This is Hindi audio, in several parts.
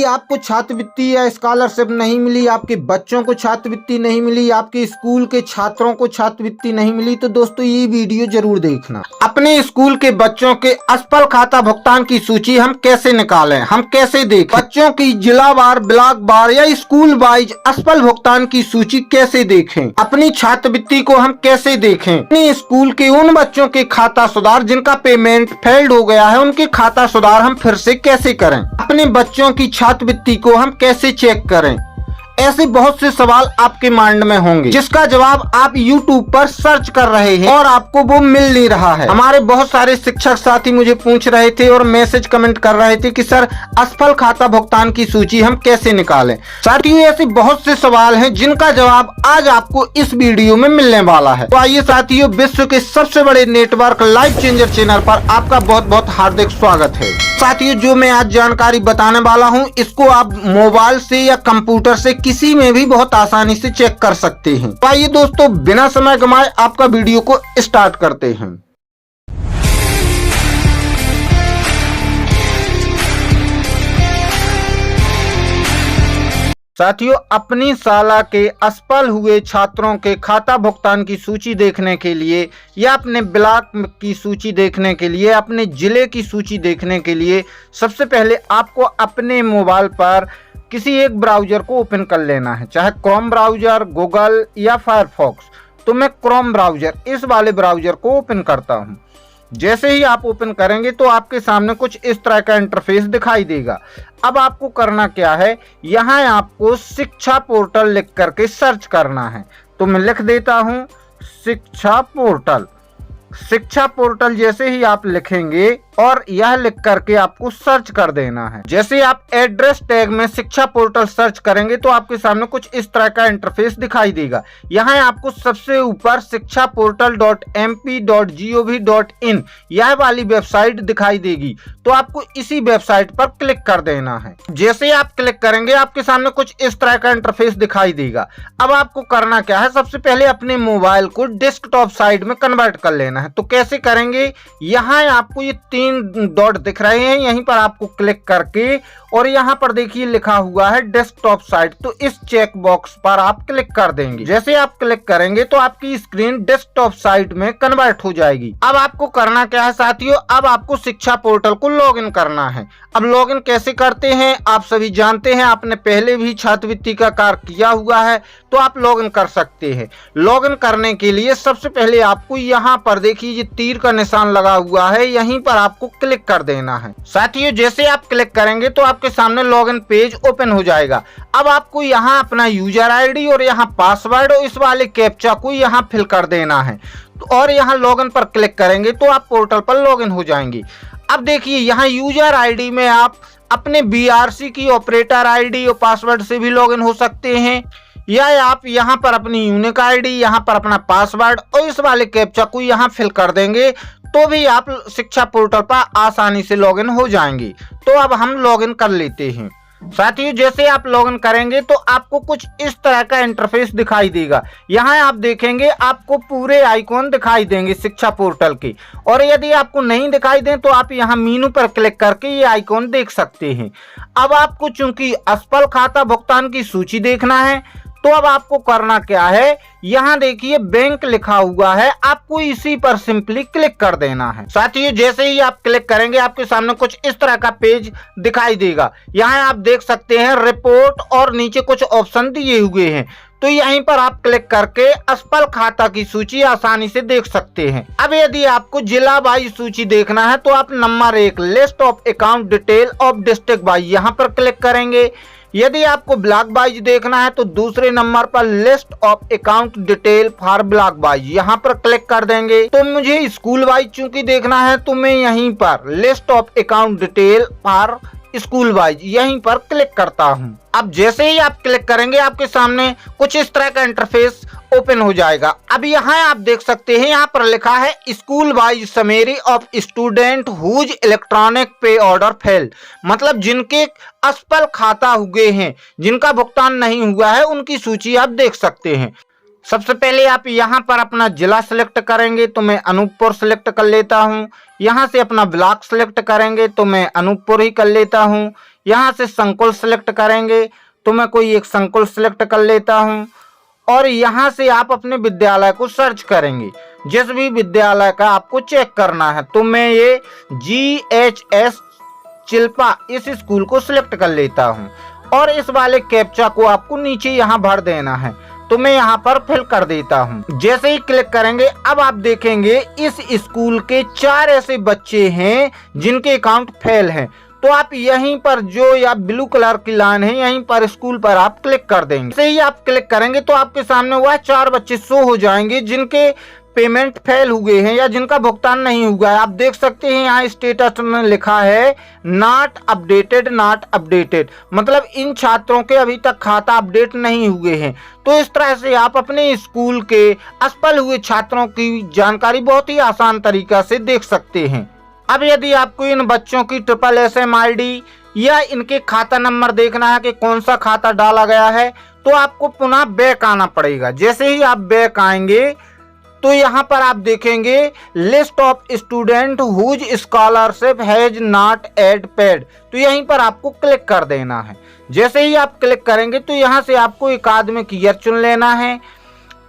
यदि आपको छात्रवृत्ति या स्कॉलरशिप नहीं मिली, आपके बच्चों को छात्रवृत्ति नहीं मिली, आपके स्कूल के छात्रों को छात्रवृत्ति नहीं मिली, तो दोस्तों ये वीडियो जरूर देखना। अपने स्कूल के बच्चों के असफल खाता भुगतान की सूची हम कैसे निकालें, हम कैसे देखें, बच्चों की जिलावार, ब्लॉक वार या स्कूल वाइज असफल भुगतान की सूची कैसे देखें, अपनी छात्रवृत्ति को हम कैसे देखें, अपने स्कूल के उन बच्चों के खाता सुधार जिनका पेमेंट फेल्ड हो गया है, उनके खाता सुधार हम फिर से कैसे करें, अपने बच्चों की छात्रवृत्ति को हम कैसे चेक करें। ऐसे बहुत से सवाल आपके माइंड में होंगे जिसका जवाब आप YouTube पर सर्च कर रहे हैं और आपको वो मिल नहीं रहा है। हमारे बहुत सारे शिक्षक साथी मुझे पूछ रहे थे और मैसेज कमेंट कर रहे थे कि सर असफल खाता भुगतान की सूची हम कैसे निकालें। साथियों ऐसे बहुत से सवाल हैं जिनका जवाब आज आपको इस वीडियो में मिलने वाला है। तो आइए साथियों, विश्व के सबसे बड़े नेटवर्क लाइफ चेंजर चैनल पर आपका बहुत बहुत हार्दिक स्वागत है। साथियों जो मैं आज जानकारी बताने वाला हूं, इसको आप मोबाइल से या कंप्यूटर से किसी में भी बहुत आसानी से चेक कर सकते हैं। तो आइए दोस्तों, बिना समय गंवाए आपका वीडियो को स्टार्ट करते हैं। साथियों अपनी शाला के असफल हुए छात्रों के खाता भुगतान की सूची देखने के लिए या अपने ब्लॉक की सूची देखने के लिए, अपने जिले की सूची देखने के लिए सबसे पहले आपको अपने मोबाइल पर किसी एक ब्राउज़र को ओपन कर लेना है, चाहे क्रोम ब्राउज़र, गूगल या फायरफॉक्स। तो मैं क्रोम ब्राउज़र, इस वाले ब्राउज़र को ओपन करता हूँ। जैसे ही आप ओपन करेंगे तो आपके सामने कुछ इस तरह का इंटरफेस दिखाई देगा। अब आपको करना क्या है, यहाँ आपको शिक्षा पोर्टल लिख करके सर्च करना है। तो मैं लिख देता हूँ शिक्षा पोर्टल। शिक्षा पोर्टल जैसे ही आप लिखेंगे और यह लिख करके आपको सर्च कर देना है। जैसे आप एड्रेस टैग में शिक्षा पोर्टल सर्च करेंगे तो आपके सामने कुछ इस तरह का इंटरफेस दिखाई देगा। यहाँ आपको सबसे ऊपर शिक्षा portal.mp.gov.in यह वाली वेबसाइट दिखाई देगी। तो आपको इसी वेबसाइट पर क्लिक कर देना है। जैसे आप क्लिक करेंगे आपके सामने कुछ इस तरह का इंटरफेस दिखाई देगा। अब आपको करना क्या है, सबसे पहले अपने मोबाइल को डेस्कटॉप साइड में कन्वर्ट कर लेना है। तो कैसे करेंगे, यहाँ आपको ये 3 डॉट दिख रहे हैं, यहीं पर आपको क्लिक करके और यहाँ पर देखिए लिखा हुआ है डेस्कटॉप साइट। तो इस चेक बॉक्स पर आप क्लिक कर देंगे। जैसे आप क्लिक करेंगे तो आपकी स्क्रीन डेस्कटॉप साइट में कन्वर्ट हो जाएगी। अब आपको करना क्या है साथियों, अब आपको शिक्षा पोर्टल को लॉगिन करना है। अब लॉगिन कैसे करते हैं आप सभी जानते हैं, आपने पहले भी छात्रवृत्ति का कार्य किया हुआ है तो आप लॉगिन कर सकते हैं। लॉगिन करने के लिए सबसे पहले आपको यहाँ पर देखिए ये तीर का निशान लगा हुआ है, यहीं पर आपको क्लिक कर देना है। साथियों जैसे आप क्लिक करेंगे तो आपके सामने लॉगिन पेज ओपन हो जाएगा। अब आपको यहाँ अपना यूजर आईडी और यहाँ पासवर्ड और इस वाले कैप्चा को यहाँ फिल कर देना है और यहाँ लॉगिन पर क्लिक करेंगे तो आप पोर्टल पर लॉगिन हो जाएंगे। अब देखिए यहाँ यूजर आईडी में आप अपने BRC की ऑपरेटर आईडी और पासवर्ड से भी लॉगिन हो सकते हैं, या आप यहाँ पर अपनी यूनिक आईडी, यहाँ पर अपना पासवर्ड और इस वाले कैप्चा को यहाँ फिल कर देंगे तो भी आप शिक्षा पोर्टल पर आसानी से लॉगिन हो जाएंगे। तो अब हम लॉगिन कर लेते हैं। साथियों जैसे आप लॉगिन करेंगे तो आपको कुछ इस तरह का इंटरफेस दिखाई देगा। यहाँ आप देखेंगे आपको पूरे आइकॉन दिखाई देंगे शिक्षा पोर्टल के, और यदि आपको नहीं दिखाई दें तो आप यहाँ मीनू पर क्लिक करके ये आइकॉन देख सकते हैं। अब आपको चूंकि असफल खाता भुगतान की सूची देखना है तो अब आपको करना क्या है, यहाँ देखिए बैंक लिखा हुआ है, आपको इसी पर सिंपली क्लिक कर देना है। साथियों जैसे ही आप क्लिक करेंगे आपके सामने कुछ इस तरह का पेज दिखाई देगा। यहाँ आप देख सकते हैं रिपोर्ट और नीचे कुछ ऑप्शन दिए हुए हैं। तो यहीं पर आप क्लिक करके असफल खाता की सूची आसानी से देख सकते हैं। अब यदि आपको जिला वाइज सूची देखना है तो आप number 1 list of account detail of district wise यहाँ पर क्लिक करेंगे। यदि आपको ब्लॉक वाइज देखना है तो दूसरे नंबर पर list of account detail for block wise यहाँ पर क्लिक कर देंगे। तो मुझे स्कूल वाइज चूंकि देखना है तो मैं यहीं पर list of account detail for school wise यहीं पर क्लिक करता हूँ। अब जैसे ही आप क्लिक करेंगे आपके सामने कुछ इस तरह का इंटरफेस ओपन हो जाएगा। अब यहाँ आप देख सकते हैं यहाँ पर लिखा है school wise summary of student whose electronic pay order fail, मतलब जिनके असफल खाता हुए हैं, जिनका भुगतान नहीं हुआ है, उनकी सूची आप देख सकते हैं। सबसे पहले आप यहाँ पर अपना जिला सिलेक्ट करेंगे तो मैं अनूपपुर सिलेक्ट कर लेता हूँ। यहाँ से अपना ब्लॉक सिलेक्ट करेंगे तो मैं अनूपपुर ही कर लेता हूँ। यहाँ से संकुल सिलेक्ट करेंगे तो मैं कोई एक संकुल सिलेक्ट कर लेता हूँ। और यहाँ से आप अपने विद्यालय को सर्च करेंगे, जिस भी विद्यालय का आपको चेक करना है। तो मैं ये GHS चिल्पा इस स्कूल को सिलेक्ट कर लेता हूँ और इस वाले कैप्चा को आपको नीचे यहाँ भर देना है। तो मैं यहाँ पर फिल कर देता हूँ। जैसे ही क्लिक करेंगे अब आप देखेंगे इस स्कूल के 4 ऐसे बच्चे हैं जिनके अकाउंट फेल हैं। तो आप यहीं पर जो या ब्लू कलर की लाइन है यहीं पर स्कूल पर आप क्लिक कर देंगे। जैसे ही आप क्लिक करेंगे तो आपके सामने वह 4 बच्चे शो हो जाएंगे जिनके पेमेंट फेल हुए हैं या जिनका भुगतान नहीं हुआ है। आप देख सकते हैं यहाँ स्टेटस में लिखा है नॉट अपडेटेड, मतलब इन छात्रों के अभी तक खाता अपडेट नहीं हुए हैं। तो इस तरह से आप अपने स्कूल के असफल हुए छात्रों की जानकारी बहुत ही आसान तरीका से देख सकते हैं। अब यदि आपको इन बच्चों की SSSM ID या इनके खाता नंबर देखना है कि कौन सा खाता डाला गया है, तो आपको पुनः बैक आना पड़ेगा। जैसे ही आप बैक आएंगे तो यहाँ पर आप देखेंगे list of student whose scholarship has not add paid, तो यहीं पर आपको क्लिक कर देना है। जैसे ही आप क्लिक करेंगे तो यहाँ से आपको एकेडमिक ईयर चुन लेना है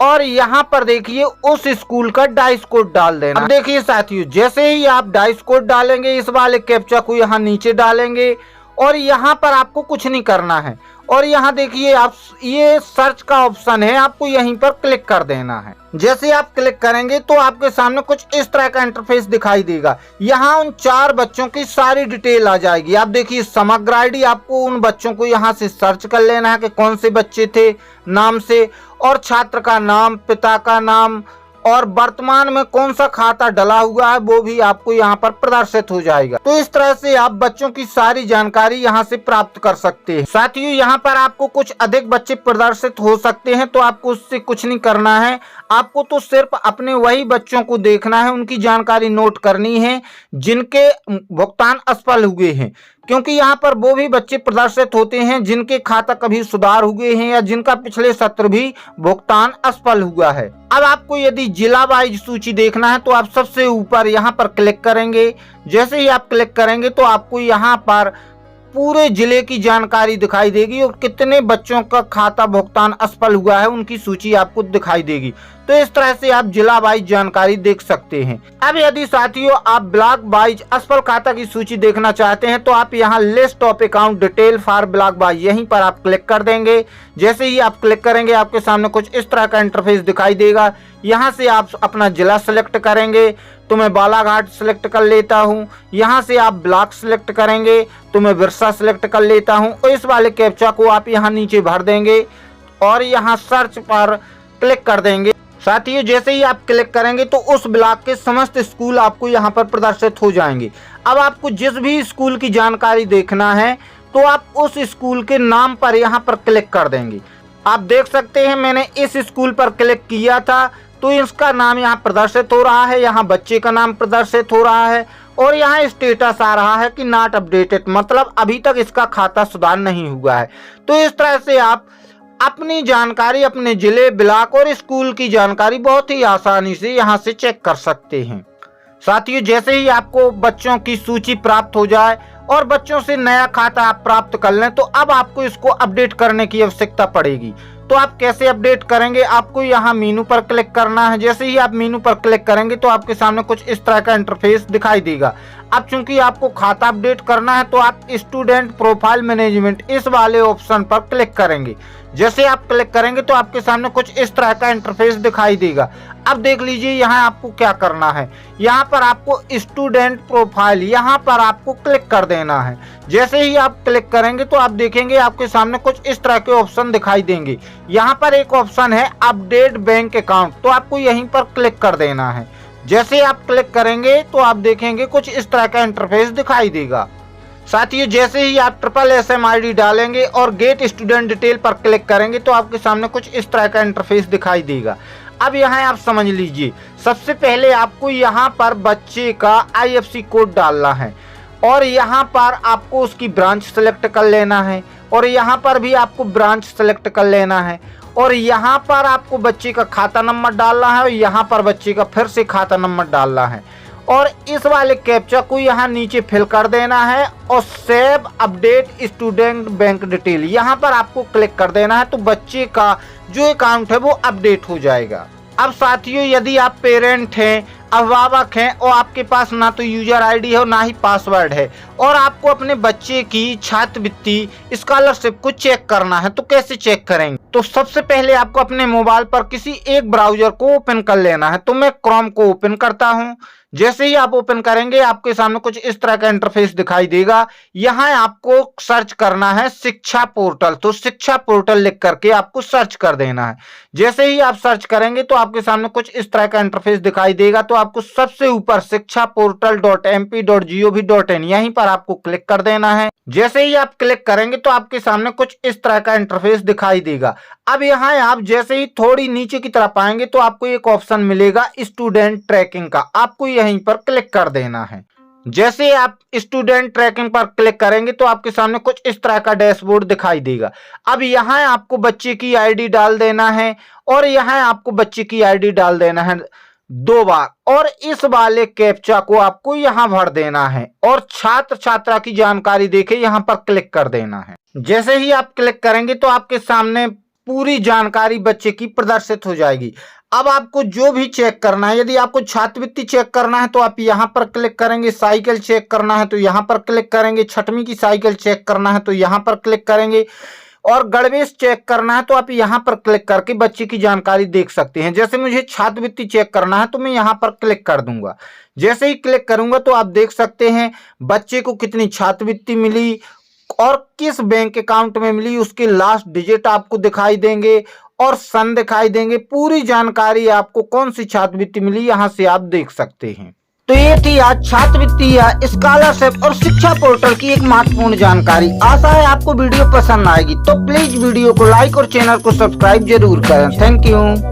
और यहाँ पर देखिए उस स्कूल का डाइस कोड डाल देना। अब देखिए साथियों, जैसे ही आप डाइस कोड डालेंगे इस वाले कैप्चा को यहाँ नीचे डालेंगे और यहाँ पर आपको कुछ नहीं करना है। और यहाँ देखिए आप ये सर्च का ऑप्शन है, आपको यहीं पर क्लिक कर देना है। जैसे आप क्लिक करेंगे तो आपके सामने कुछ इस तरह का इंटरफेस दिखाई देगा। यहाँ उन 4 बच्चों की सारी डिटेल आ जाएगी। आप देखिए समग्र आईडी, आपको उन बच्चों को यहाँ से सर्च कर लेना है कि कौन से बच्चे थे नाम से, और छात्र का नाम, पिता का नाम और वर्तमान में कौन सा खाता डला हुआ है वो भी आपको यहाँ पर प्रदर्शित हो जाएगा। तो इस तरह से आप बच्चों की सारी जानकारी यहाँ से प्राप्त कर सकते हैं। साथियों यहाँ पर आपको कुछ अधिक बच्चे प्रदर्शित हो सकते हैं, तो आपको उससे कुछ नहीं करना है। आपको तो सिर्फ अपने वही बच्चों को देखना है, उनकी जानकारी नोट करनी है जिनके भुगतान असफल हुए हैं, क्योंकि यहाँ पर वो भी बच्चे प्रदर्शित होते हैं जिनके खाता कभी सुधार हुए हैं या जिनका पिछले सत्र भी भुगतान असफल हुआ है। अब आपको यदि जिला वाइज सूची देखना है तो आप सबसे ऊपर यहाँ पर क्लिक करेंगे। जैसे ही आप क्लिक करेंगे तो आपको यहाँ पर पूरे जिले की जानकारी दिखाई देगी और कितने बच्चों का खाता भुगतान असफल हुआ है उनकी सूची आपको दिखाई देगी। तो इस तरह से आप जिला वाइज जानकारी देख सकते हैं। अब यदि साथियों आप ब्लॉक वाइज असफल खाता की सूची देखना चाहते हैं तो आप यहाँ list of account detail for block wise यहीं पर आप क्लिक कर देंगे। जैसे ही आप क्लिक करेंगे आपके सामने कुछ इस तरह का इंटरफेस दिखाई देगा। यहाँ से आप अपना जिला सेलेक्ट करेंगे तो मैं बालाघाट सेलेक्ट कर लेता हूँ। यहाँ से आप ब्लॉक सेलेक्ट करेंगे तो मैं बिरसा सेलेक्ट कर लेता हूँ और इस वाले कैप्चा को आप यहाँ नीचे भर देंगे और यहाँ सर्च पर क्लिक कर देंगे। साथियों जैसे ही आप क्लिक करेंगे तो उस ब्लॉक के समस्त स्कूल आपको यहाँ पर प्रदर्शित हो जाएंगे। अब आपको जिस भी स्कूल की जानकारी देखना है तो आप उस स्कूल के नाम पर यहाँ पर क्लिक कर देंगे। आप देख सकते हैं मैंने इस स्कूल पर क्लिक किया था तो इसका नाम यहाँ प्रदर्शित हो रहा है, यहाँ बच्चे का नाम प्रदर्शित हो रहा है और यहाँ स्टेटस आ रहा है कि नॉट अपडेटेड, मतलब अभी तक इसका खाता सुधार नहीं हुआ है। तो इस तरह से आप अपनी जानकारी अपने जिले, ब्लॉक और स्कूल की जानकारी बहुत ही आसानी से यहाँ से चेक कर सकते हैं। साथियों जैसे ही आपको बच्चों की सूची प्राप्त हो जाए और बच्चों से नया खाता आप प्राप्त कर लें तो अब आपको इसको अपडेट करने की आवश्यकता पड़ेगी। तो आप कैसे अपडेट करेंगे, आपको यहाँ मेनू पर क्लिक करना है। जैसे ही आप मेनू पर क्लिक करेंगे तो आपके सामने कुछ इस तरह का इंटरफेस दिखाई देगा। अब चूंकि आपको खाता अपडेट करना है तो आप स्टूडेंट प्रोफाइल मैनेजमेंट इस वाले ऑप्शन पर क्लिक करेंगे। जैसे आप क्लिक करेंगे तो आपके सामने कुछ इस तरह का इंटरफेस दिखाई देगा। अब देख लीजिए यहाँ आपको क्या करना है, यहाँ पर आपको स्टूडेंट प्रोफाइल यहाँ पर आपको क्लिक कर देना है। जैसे ही आप क्लिक करेंगे तो आप देखेंगे आपके सामने कुछ इस तरह के ऑप्शन दिखाई देंगे। यहाँ पर एक ऑप्शन है अपडेट बैंक अकाउंट, तो आपको यहीं पर क्लिक कर देना है। जैसे आप क्लिक करेंगे तो आप देखेंगे कुछ इस तरह का इंटरफेस दिखाई देगा। साथियों जैसे ही आप SSSM ID डालेंगे और गेट स्टूडेंट डिटेल पर क्लिक करेंगे तो आपके सामने कुछ इस तरह का इंटरफेस दिखाई देगा। अब यहाँ आप समझ लीजिए, सबसे पहले आपको यहाँ पर बच्चे का IFSC कोड डालना है और यहाँ पर आपको उसकी ब्रांच सेलेक्ट कर लेना है और यहाँ पर भी आपको ब्रांच सेलेक्ट कर लेना है और यहाँ पर आपको बच्चे का खाता नंबर डालना है और यहाँ पर बच्चे का फिर से खाता नंबर डालना है और इस वाले कैप्चा को यहाँ नीचे फिल कर देना है और save update student bank detail यहाँ पर आपको क्लिक कर देना है। तो बच्चे का जो अकाउंट है वो अपडेट हो जाएगा। अब साथियों, यदि आप पेरेंट हैं, अभिभावक हैं और आपके पास ना तो यूजर आईडी है और ना ही पासवर्ड है और आपको अपने बच्चे की छात्रवृत्ति स्कॉलरशिप को चेक करना है, तो कैसे चेक करेंगे? तो सबसे पहले आपको अपने मोबाइल पर किसी एक ब्राउजर को ओपन कर लेना है। तो मैं क्रोम को ओपन करता हूं। जैसे ही आप ओपन करेंगे आपके सामने कुछ इस तरह का इंटरफेस दिखाई देगा। यहाँ आपको सर्च करना है शिक्षा पोर्टल। तो शिक्षा पोर्टल लिख करके आपको सर्च कर देना है। जैसे ही आप सर्च करेंगे तो आपके सामने कुछ इस तरह का इंटरफेस दिखाई देगा। तो आपको सबसे ऊपर शिक्षा portal.mp.gov.in यहीं पर आपको क्लिक कर देना है। जैसे ही आप क्लिक करेंगे तो आपके सामने कुछ इस तरह का इंटरफेस दिखाई देगा। अब यहाँ आप जैसे ही थोड़ी नीचे की तरफ आएंगे तो आपको एक ऑप्शन मिलेगा स्टूडेंट ट्रैकिंग का, आपको यहीं पर क्लिक कर देना है। जैसे आप स्टूडेंट ट्रैकिंग पर क्लिक करेंगे तो आपके सामने कुछ इस तरह का डैशबोर्ड दिखाई देगा। अब यहाँ आपको बच्चे की आईडी डाल देना है और यहाँ आपको बच्चे की आईडी डाल देना है 2 बार और इस वाले कैप्चा को आपको यहाँ भर देना है और छात्र छात्रा की जानकारी देके यहाँ पर क्लिक कर देना है। जैसे ही आप क्लिक करेंगे तो आपके सामने पूरी जानकारी बच्चे की प्रदर्शित हो जाएगी। अब आपको जो भी चेक करना है, यदि आपको छात्रवृत्ति चेक करना है तो आप यहाँ पर क्लिक करेंगे, साइकिल चेक करना है तो यहाँ पर क्लिक करेंगे, 6वीं की साइकिल चेक करना है तो यहाँ पर क्लिक करेंगे और गणवेश चेक करना है तो आप यहाँ पर क्लिक करके बच्चे की जानकारी देख सकते हैं। जैसे मुझे छात्रवृत्ति चेक करना है तो मैं यहाँ पर क्लिक कर दूंगा। जैसे ही क्लिक करूंगा तो आप देख सकते हैं बच्चे को कितनी छात्रवृत्ति मिली और किस बैंक अकाउंट में मिली, उसके लास्ट डिजिट आपको दिखाई देंगे और सन दिखाई देंगे। पूरी जानकारी आपको कौन सी छात्रवृत्ति मिली यहाँ से आप देख सकते हैं। तो ये थी आज छात्रवृत्ति या स्कॉलरशिप और शिक्षा पोर्टल की एक महत्वपूर्ण जानकारी। आशा है आपको वीडियो पसंद आएगी, तो प्लीज वीडियो को लाइक और चैनल को सब्सक्राइब जरूर करें। Thank you.